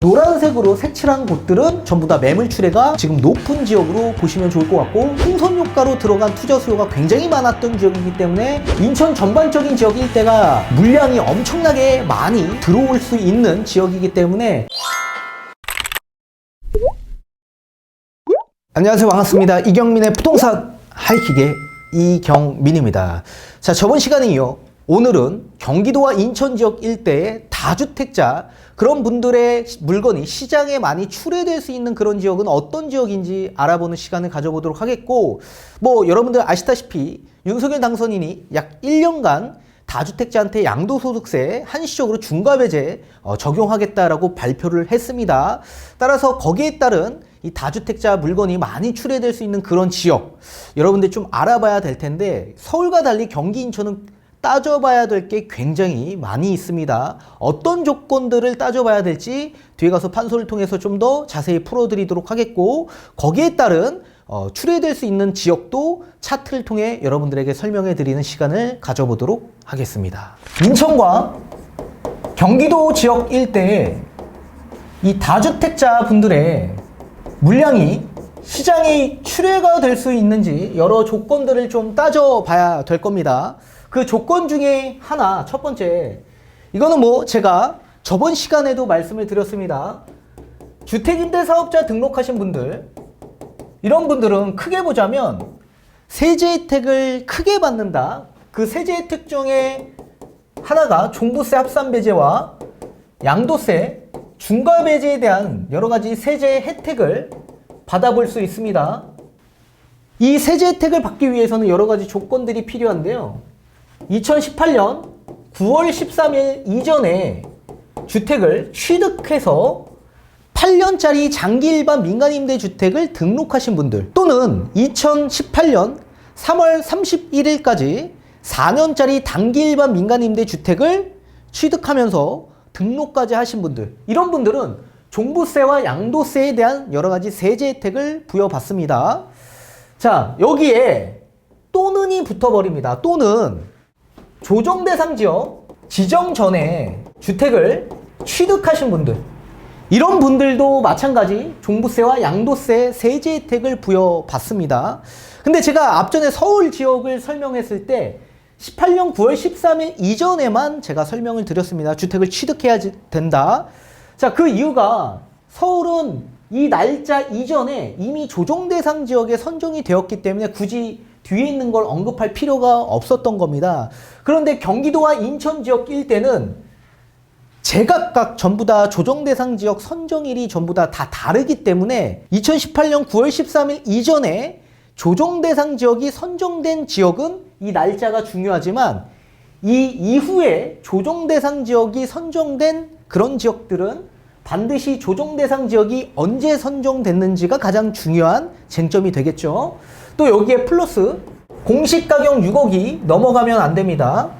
노란색으로 색칠한 곳들은 전부 다 매물 출회가 지금 높은 지역으로 보시면 좋을 것 같고, 풍선 효과로 들어간 투자 수요가 굉장히 많았던 지역이기 때문에 인천 전반적인 지역 일대가 물량이 엄청나게 많이 들어올 수 있는 지역이기 때문에. 안녕하세요, 반갑습니다. 이경민의 부동산 하이킥의 이경민입니다. 자, 저번 시간에 이어 오늘은 경기도와 인천 지역 일대의 다주택자, 그런 분들의 물건이 시장에 많이 출회될 수 있는 그런 지역은 어떤 지역인지 알아보는 시간을 가져보도록 하겠고, 여러분들 아시다시피 윤석열 당선인이 약 1년간 다주택자한테 양도소득세 한시적으로 중과배제 적용하겠다라고 발표를 했습니다. 따라서 거기에 따른 이 다주택자 물건이 많이 출회될 수 있는 그런 지역, 여러분들 좀 알아봐야 될 텐데, 서울과 달리 경기 인천은 따져봐야 될 게 굉장히 많이 있습니다. 어떤 조건들을 따져봐야 될지 뒤에 가서 판소를 통해서 좀 더 자세히 풀어드리도록 하겠고, 거기에 따른 출회될 수 있는 지역도 차트를 통해 여러분들에게 설명해 드리는 시간을 가져보도록 하겠습니다. 인천과 경기도 지역 일대에 이 다주택자 분들의 물량이 시장에 출회가 될 수 있는지 여러 조건들을 좀 따져봐야 될 겁니다. 그 조건 중에 하나, 첫 번째, 이거는 제가 저번 시간에도 말씀을 드렸습니다. 주택임대사업자 등록하신 분들, 이런 분들은 크게 보자면 세제 혜택을 크게 받는다. 그 세제 혜택 중에 하나가 종부세 합산배제와 양도세 중과배제에 대한 여러 가지 세제 혜택을 받아볼 수 있습니다. 이 세제 혜택을 받기 위해서는 여러 가지 조건들이 필요한데요. 2018년 9월 13일 이전에 주택을 취득해서 8년짜리 장기 일반 민간임대주택을 등록하신 분들, 또는 2018년 3월 31일까지 4년짜리 단기 일반 민간임대주택을 취득하면서 등록까지 하신 분들, 이런 분들은 종부세와 양도세에 대한 여러 가지 세제 혜택을 부여받습니다. 자, 여기에 또는이 붙어버립니다. 또는 조정 대상 지역 지정 전에 주택을 취득하신 분들, 이런 분들도 마찬가지 종부세와 양도세 세제 혜택을 부여받습니다. 근데 제가 앞전에 서울 지역을 설명했을 때 18년 9월 13일 이전에만 제가 설명을 드렸습니다. 주택을 취득해야 된다. 자, 그 이유가 서울은 이 날짜 이전에 이미 조정 대상 지역에 선정이 되었기 때문에 굳이 뒤에 있는 걸 언급할 필요가 없었던 겁니다. 그런데 경기도와 인천 지역 일대는 제각각 전부 다 조정 대상 지역 선정일이 전부 다 다르기 때문에 2018년 9월 13일 이전에 조정 대상 지역이 선정된 지역은 이 날짜가 중요하지만, 이 이후에 조정 대상 지역이 선정된 그런 지역들은 반드시 조정 대상 지역이 언제 선정됐는지가 가장 중요한 쟁점이 되겠죠. 또 여기에 플러스 공시가격 6억이 넘어가면 안 됩니다.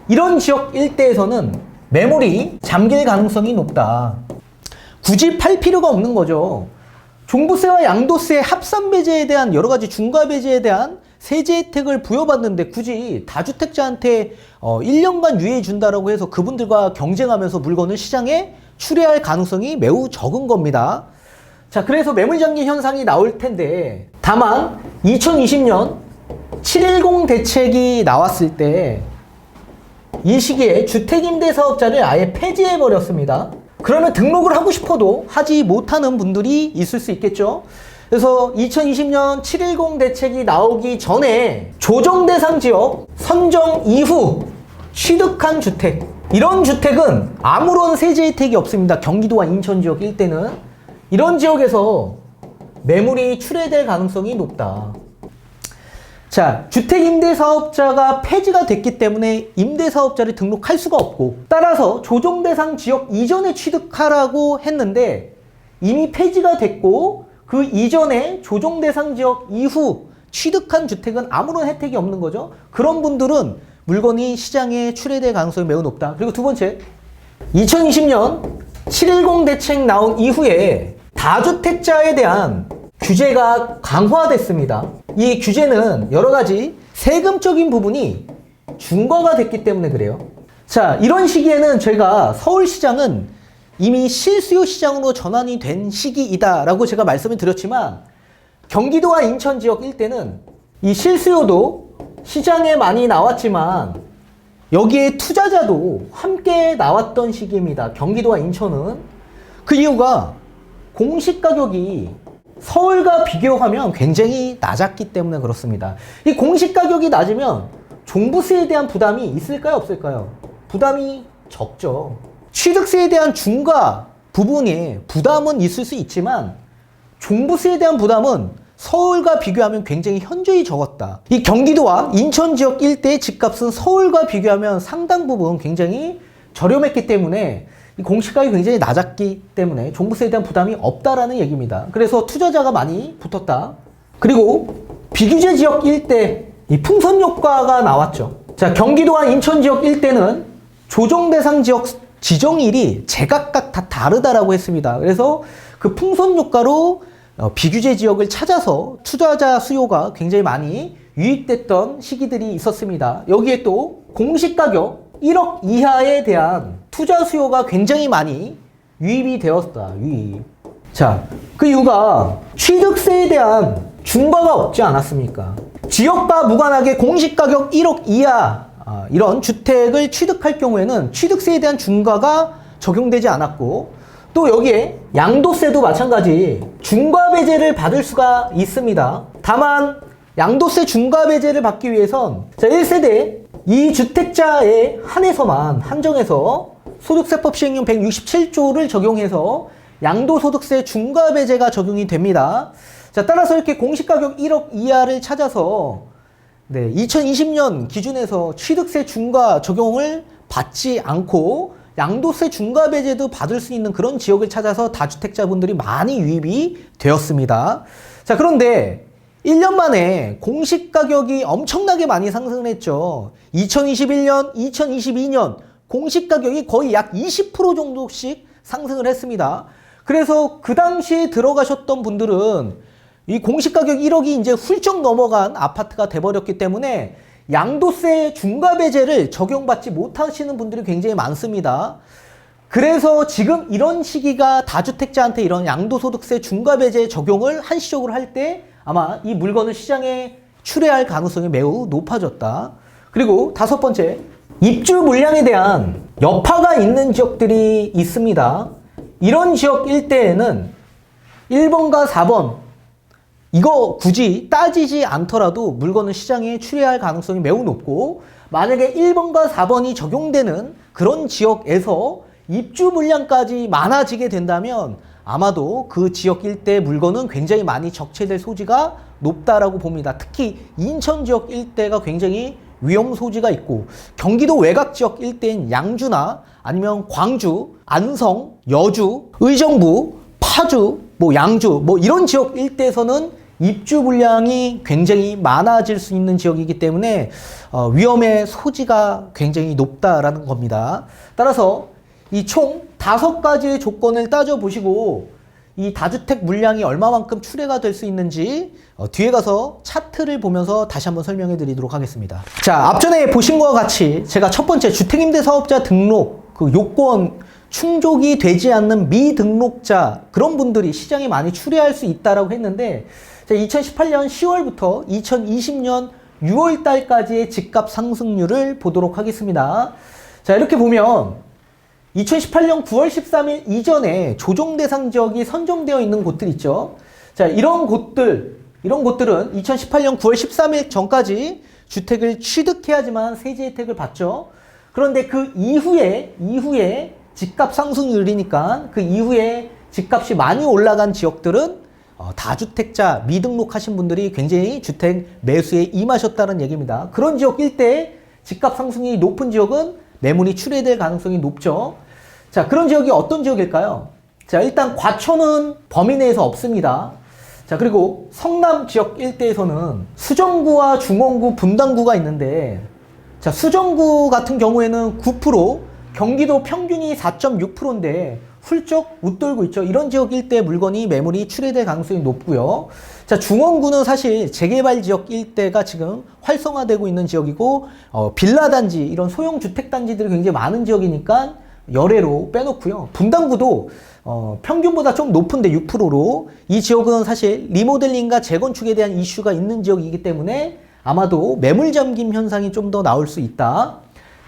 이런 지역 일대에서는 매물이 잠길 가능성이 높다. 굳이 팔 필요가 없는 거죠. 종부세와 양도세 합산 배제에 대한 여러 가지 중과 배제에 대한 세제 혜택을 부여받는데 굳이 다주택자한테 1년간 유예해 준다라고 해서 그분들과 경쟁하면서 물건을 시장에 출회할 가능성이 매우 적은 겁니다. 자, 그래서 매물장기 현상이 나올 텐데, 다만 2020년 710 대책이 나왔을 때 이 시기에 주택임대사업자를 아예 폐지해버렸습니다. 그러면 등록을 하고 싶어도 하지 못하는 분들이 있을 수 있겠죠. 그래서 2020년 710 대책이 나오기 전에 조정 대상 지역 선정 이후 취득한 주택, 이런 주택은 아무런 세제 혜택이 없습니다. 경기도와 인천 지역 일대는 이런 지역에서 매물이 출회될 가능성이 높다. 자, 주택임대사업자가 폐지가 됐기 때문에 임대사업자를 등록할 수가 없고, 따라서 조정대상 지역 이전에 취득하라고 했는데 이미 폐지가 됐고, 그 이전에 조정대상 지역 이후 취득한 주택은 아무런 혜택이 없는 거죠. 그런 분들은 물건이 시장에 출회될 가능성이 매우 높다. 그리고 두 번째, 2020년 710 대책 나온 이후에 다주택자에 대한 규제가 강화됐습니다. 이 규제는 여러 가지 세금적인 부분이 중과가 됐기 때문에 그래요. 자, 이런 시기에는 저희가 서울시장은 이미 실수요 시장으로 전환이 된 시기이다라고 제가 말씀을 드렸지만 경기도와 인천 지역 일대는 이 실수요도 시장에 많이 나왔지만 여기에 투자자도 함께 나왔던 시기입니다. 경기도와 인천은. 그 이유가 공시가격이 서울과 비교하면 굉장히 낮았기 때문에 그렇습니다. 이 공시가격이 낮으면 종부세에 대한 부담이 있을까요? 없을까요? 부담이 적죠. 취득세에 대한 중과 부분에 부담은 있을 수 있지만 종부세에 대한 부담은 서울과 비교하면 굉장히 현저히 적었다. 이 경기도와 인천 지역 일대의 집값은 서울과 비교하면 상당 부분 굉장히 저렴했기 때문에 이 공시가격이 굉장히 낮았기 때문에 종부세에 대한 부담이 없다라는 얘기입니다. 그래서 투자자가 많이 붙었다. 그리고 비규제 지역 일대 이 풍선 효과가 나왔죠. 자, 경기도와 인천 지역 일대는 조정 대상 지역 지정일이 제각각 다 다르다라고 했습니다. 그래서 그 풍선 효과로 비규제 지역을 찾아서 투자자 수요가 굉장히 많이 유입됐던 시기들이 있었습니다. 여기에 또 공시가격 1억 이하에 대한 투자 수요가 굉장히 많이 유입이 되었다. 유입. 자, 그 이유가 취득세에 대한 중과가 없지 않았습니까? 지역과 무관하게 공시가격 1억 이하 이런 주택을 취득할 경우에는 취득세에 대한 중과가 적용되지 않았고 또 여기에 양도세도 마찬가지 중과배제를 받을 수가 있습니다. 다만 양도세 중과배제를 받기 위해선 1세대 2주택자에 한해서만 한정해서 소득세법 시행령 167조를 적용해서 양도소득세 중과배제가 적용이 됩니다. 자, 따라서 이렇게 공시가격 1억 이하를 찾아서 2020년 기준에서 취득세 중과 적용을 받지 않고 양도세 중과배제도 받을 수 있는 그런 지역을 찾아서 다주택자분들이 많이 유입이 되었습니다. 자, 그런데 1년 만에 공시가격이 엄청나게 많이 상승을 했죠. 2021년, 2022년 공시가격이 거의 약 20% 정도씩 상승을 했습니다. 그래서 그 당시에 들어가셨던 분들은 이 공시가격 1억이 이제 훌쩍 넘어간 아파트가 돼버렸기 때문에 양도세 중과배제를 적용받지 못하시는 분들이 굉장히 많습니다. 그래서 지금 이런 시기가 다주택자한테 이런 양도소득세 중과배제 적용을 한시적으로 할 때 아마 이 물건을 시장에 출회할 가능성이 매우 높아졌다. 그리고 5번째, 입주 물량에 대한 여파가 있는 지역들이 있습니다. 이런 지역 일대에는 1번과 4번 이거 굳이 따지지 않더라도 물건은 시장에 출회할 가능성이 매우 높고 만약에 1번과 4번이 적용되는 그런 지역에서 입주 물량까지 많아지게 된다면 아마도 그 지역 일대 물건은 굉장히 많이 적체될 소지가 높다라고 봅니다. 특히 인천 지역 일대가 굉장히 위험 소지가 있고 경기도 외곽 지역 일대인 양주나 아니면 광주, 안성, 여주, 의정부, 파주, 양주 이런 지역 일대에서는 입주 물량이 굉장히 많아질 수 있는 지역이기 때문에 위험의 소지가 굉장히 높다라는 겁니다. 따라서 이 총 5가지의 조건을 따져보시고 이 다주택 물량이 얼마만큼 출회가 될 수 있는지 뒤에 가서 차트를 보면서 다시 한번 설명해 드리도록 하겠습니다. 자, 앞전에 보신 것과 같이 제가 첫 번째 주택임대사업자 등록 그 요건 충족이 되지 않는 미등록자 그런 분들이 시장에 많이 출회할 수 있다라고 했는데 2018년 10월부터 2020년 6월 달까지의 집값 상승률을 보도록 하겠습니다. 자, 이렇게 보면 2018년 9월 13일 이전에 조정 대상 지역이 선정되어 있는 곳들 있죠. 자, 이런 곳들은 2018년 9월 13일 전까지 주택을 취득해야지만 세제 혜택을 받죠. 그런데 그 이후에 집값 상승률이니까 그 이후에 집값이 많이 올라간 지역들은 다주택자 미등록하신 분들이 굉장히 주택 매수에 임하셨다는 얘기입니다. 그런 지역 일대에 집값 상승이 높은 지역은 매물이 출회될 가능성이 높죠. 자, 그런 지역이 어떤 지역일까요? 자, 일단 과천은 범위 내에서 없습니다. 자, 그리고 성남 지역 일대에서는 수정구와 중원구, 분당구가 있는데 자, 수정구 같은 경우에는 9%, 경기도 평균이 4.6%인데 훌쩍 웃돌고 있죠. 이런 지역 일대 물건이 매물이 출회될 가능성이 높고요. 자, 중원구는 사실 재개발 지역 일대가 지금 활성화되고 있는 지역이고 빌라 단지, 이런 소형 주택 단지들이 굉장히 많은 지역이니까 열애로 빼놓고요. 분당구도 평균보다 좀 높은데 6%로 이 지역은 사실 리모델링과 재건축에 대한 이슈가 있는 지역이기 때문에 아마도 매물 잠김 현상이 좀 더 나올 수 있다.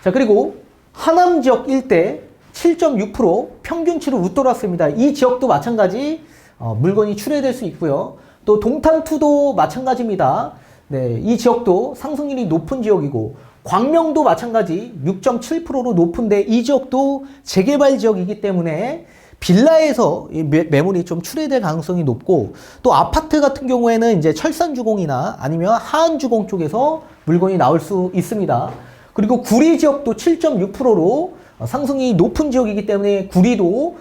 자, 그리고 하남 지역 일대 7.6% 평균치로 웃돌았습니다. 이 지역도 마찬가지 물건이 출회될 수 있고요. 또 동탄2도 마찬가지입니다. 네, 이 지역도 상승률이 높은 지역이고 광명도 마찬가지 6.7%로 높은데 이 지역도 재개발 지역이기 때문에 빌라에서 매물이 좀 출회될 가능성이 높고 또 아파트 같은 경우에는 이제 철산주공이나 아니면 하안주공 쪽에서 물건이 나올 수 있습니다. 그리고 구리 지역도 7.6%로 상승이 높은 지역이기 때문에 구리도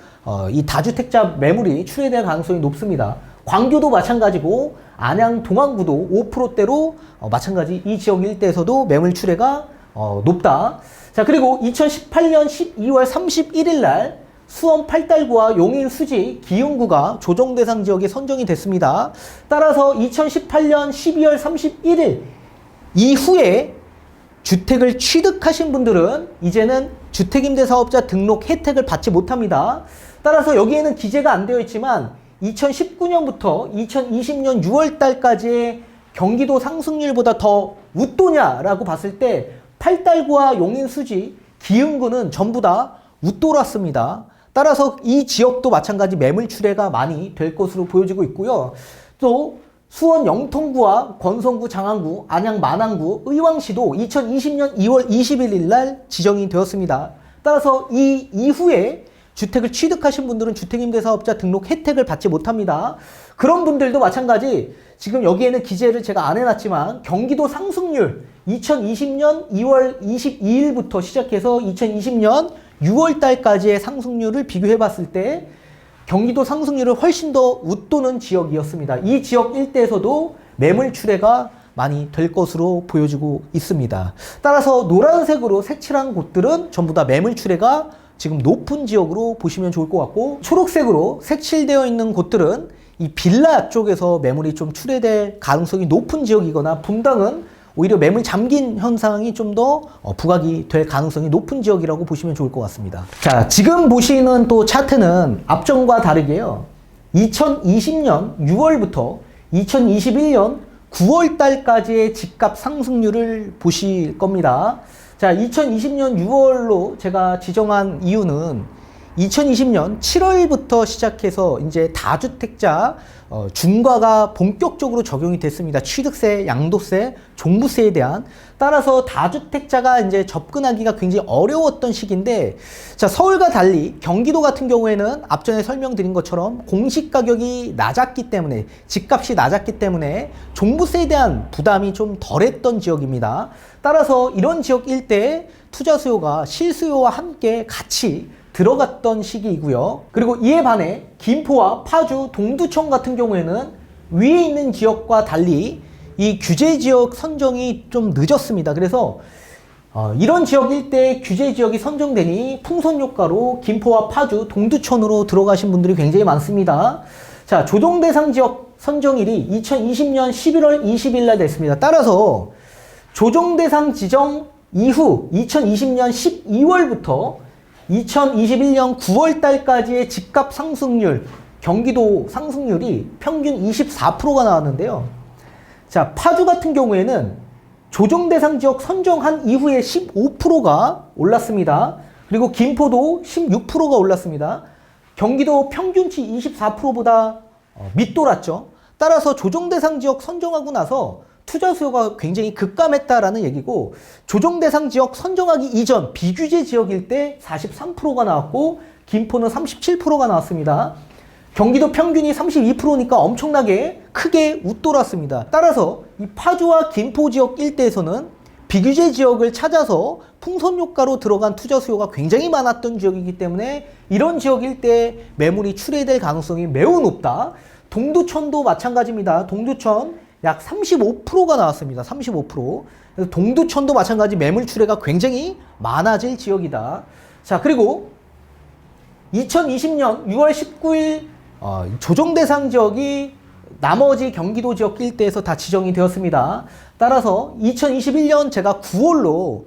이 다주택자 매물이 출회될 가능성이 높습니다. 광교도 마찬가지고 안양 동안구도 5%대로 마찬가지 이 지역 일대에서도 매물 출회가 높다. 자, 그리고 2018년 12월 31일 날 수원 팔달구와 용인 수지 기흥구가 조정 대상 지역에 선정이 됐습니다. 따라서 2018년 12월 31일 이후에 주택을 취득하신 분들은 이제는 주택임대사업자 등록 혜택을 받지 못합니다. 따라서 여기에는 기재가 안 되어 있지만 2019년부터 2020년 6월 달까지의 경기도 상승률보다 더 웃도냐라고 봤을 때 팔달구와 용인 수지 기흥구는 전부 다 웃돌았습니다. 따라서 이 지역도 마찬가지 매물 출회가 많이 될 것으로 보여지고 있고요. 또 수원 영통구와 권성구, 장안구, 안양 만안구, 의왕시도 2020년 2월 21일 날 지정이 되었습니다. 따라서 이 이후에 주택을 취득하신 분들은 주택임대사업자 등록 혜택을 받지 못합니다. 그런 분들도 마찬가지 지금 여기에는 기재를 제가 안 해놨지만 경기도 상승률 2020년 2월 22일부터 시작해서 2020년 6월 달까지의 상승률을 비교해 봤을 때 경기도 상승률을 훨씬 더 웃도는 지역이었습니다. 이 지역 일대에서도 매물 출회가 많이 될 것으로 보여지고 있습니다. 따라서 노란색으로 색칠한 곳들은 전부 다 매물 출회가 지금 높은 지역으로 보시면 좋을 것 같고 초록색으로 색칠되어 있는 곳들은 이 빌라 쪽에서 매물이 좀 출회될 가능성이 높은 지역이거나 분당은 오히려 매물 잠긴 현상이 좀 더 부각이 될 가능성이 높은 지역이라고 보시면 좋을 것 같습니다. 자, 지금 보시는 또 차트는 앞전과 다르게요. 2020년 6월부터 2021년 9월 달까지의 집값 상승률을 보실 겁니다. 자, 2020년 6월로 제가 지정한 이유는 2020년 7월부터 시작해서 이제 다주택자 중과가 본격적으로 적용이 됐습니다. 취득세, 양도세, 종부세에 대한. 따라서 다주택자가 이제 접근하기가 굉장히 어려웠던 시기인데, 자, 서울과 달리 경기도 같은 경우에는 앞전에 설명드린 것처럼 공시가격이 낮았기 때문에, 집값이 낮았기 때문에 종부세에 대한 부담이 좀 덜했던 지역입니다. 따라서 이런 지역 일대에 투자 수요가 실수요와 함께 같이 들어갔던 시기이고요. 그리고 이에 반해 김포와 파주, 동두천 같은 경우에는 위에 있는 지역과 달리 이 규제 지역 선정이 좀 늦었습니다. 그래서 이런 지역 일대에 규제 지역이 선정되니 풍선 효과로 김포와 파주, 동두천으로 들어가신 분들이 굉장히 많습니다. 자, 조정 대상 지역 선정일이 2020년 11월 20일 날 됐습니다. 따라서 조정 대상 지정 이후 2020년 12월부터 2021년 9월 달까지의 집값 상승률, 경기도 상승률이 평균 24%가 나왔는데요. 자, 파주 같은 경우에는 조정 대상 지역 선정한 이후에 15%가 올랐습니다. 그리고 김포도 16%가 올랐습니다. 경기도 평균치 24%보다 밑돌았죠. 따라서 조정 대상 지역 선정하고 나서 투자 수요가 굉장히 급감했다라는 얘기고, 조정 대상 지역 선정하기 이전 비규제 지역일 때 43%가 나왔고 김포는 37%가 나왔습니다. 경기도 평균이 32%니까 엄청나게 크게 웃돌았습니다. 따라서 이 파주와 김포 지역 일대에서는 비규제 지역을 찾아서 풍선 효과로 들어간 투자 수요가 굉장히 많았던 지역이기 때문에 이런 지역 일대에 매물이 출회될 가능성이 매우 높다. 동두천도 마찬가지입니다. 동두천 약 35%가 나왔습니다. 35%. 그래서 동두천도 마찬가지 매물 출회가 굉장히 많아질 지역이다. 자, 그리고 2020년 6월 19일 조정 대상 지역이 나머지 경기도 지역 일대에서 다 지정이 되었습니다. 따라서 2021년 제가 9월로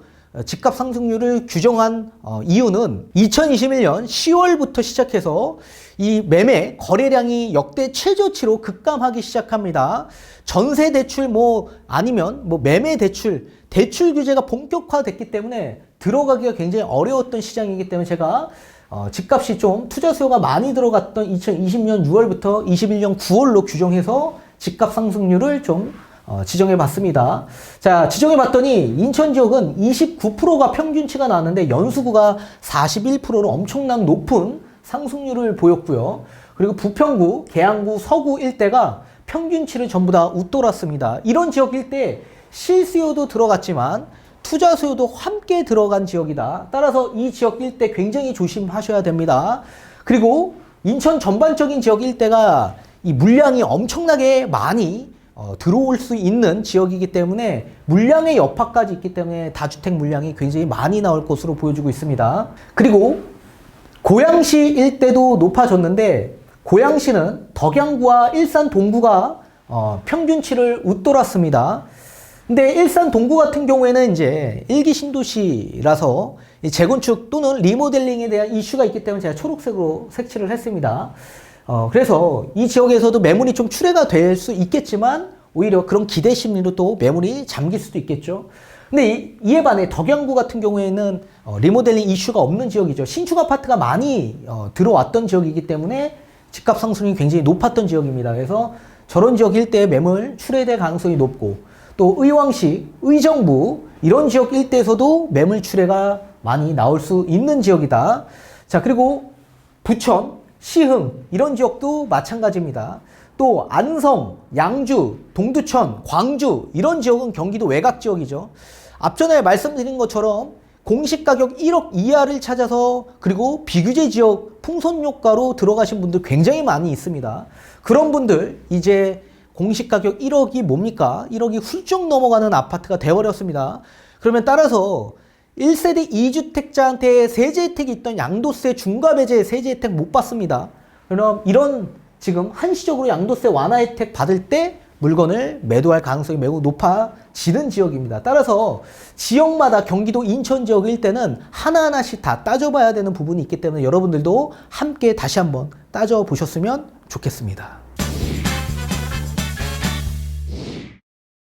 집값 상승률을 규정한 이유는 2021년 10월부터 시작해서 이 매매 거래량이 역대 최저치로 급감하기 시작합니다. 전세 대출 아니면 매매 대출 규제가 본격화됐기 때문에 들어가기가 굉장히 어려웠던 시장이기 때문에 제가 집값이 좀 투자 수요가 많이 들어갔던 2020년 6월부터 21년 9월로 규정해서 집값 상승률을 좀 지정해 봤습니다. 자, 지정해 봤더니 인천 지역은 29%가 평균치가 나왔는데 연수구가 41%로 엄청난 높은 상승률을 보였고요. 그리고 부평구, 계양구, 서구 일대가 평균치를 전부 다 웃돌았습니다. 이런 지역 일대 실수요도 들어갔지만 투자 수요도 함께 들어간 지역이다. 따라서 이 지역 일대 굉장히 조심하셔야 됩니다. 그리고 인천 전반적인 지역 일대가 이 물량이 엄청나게 많이 들어올 수 있는 지역이기 때문에 물량의 여파까지 있기 때문에 다주택 물량이 굉장히 많이 나올 것으로 보여지고 있습니다. 그리고 고양시 일대도 높아졌는데 고양시는 덕양구와 일산 동구가 평균치를 웃돌았습니다. 근데 일산 동구 같은 경우에는 이제 1기 신도시라서 재건축 또는 리모델링에 대한 이슈가 있기 때문에 제가 초록색으로 색칠을 했습니다. 그래서 이 지역에서도 매물이 좀 출회가 될 수 있겠지만 오히려 그런 기대 심리로 또 매물이 잠길 수도 있겠죠. 근데 이에 반해 덕양구 같은 경우에는 리모델링 이슈가 없는 지역이죠. 신축 아파트가 많이 들어왔던 지역이기 때문에 집값 상승이 굉장히 높았던 지역입니다. 그래서 저런 지역 일대에 매물 출회될 가능성이 높고 또 의왕시, 의정부 이런 지역 일대에서도 매물 출회가 많이 나올 수 있는 지역이다. 자, 그리고 부천, 시흥 이런 지역도 마찬가지입니다. 또 안성, 양주, 동두천, 광주 이런 지역은 경기도 외곽 지역이죠. 앞전에 말씀드린 것처럼 공시가격 1억 이하를 찾아서 그리고 비규제 지역 풍선효과로 들어가신 분들 굉장히 많이 있습니다. 그런 분들 이제 공시가격 1억이 뭡니까? 1억이 훌쩍 넘어가는 아파트가 되어버렸습니다. 그러면 따라서 1세대 2주택자한테 세제 혜택이 있던 양도세 중과배제 세제 혜택 못 받습니다. 그럼 이런 지금 한시적으로 양도세 완화 혜택 받을 때 물건을 매도할 가능성이 매우 높아지는 지역입니다. 따라서 지역마다 경기도 인천 지역 일대는 하나하나씩 다 따져봐야 되는 부분이 있기 때문에 여러분들도 함께 다시 한번 따져보셨으면 좋겠습니다.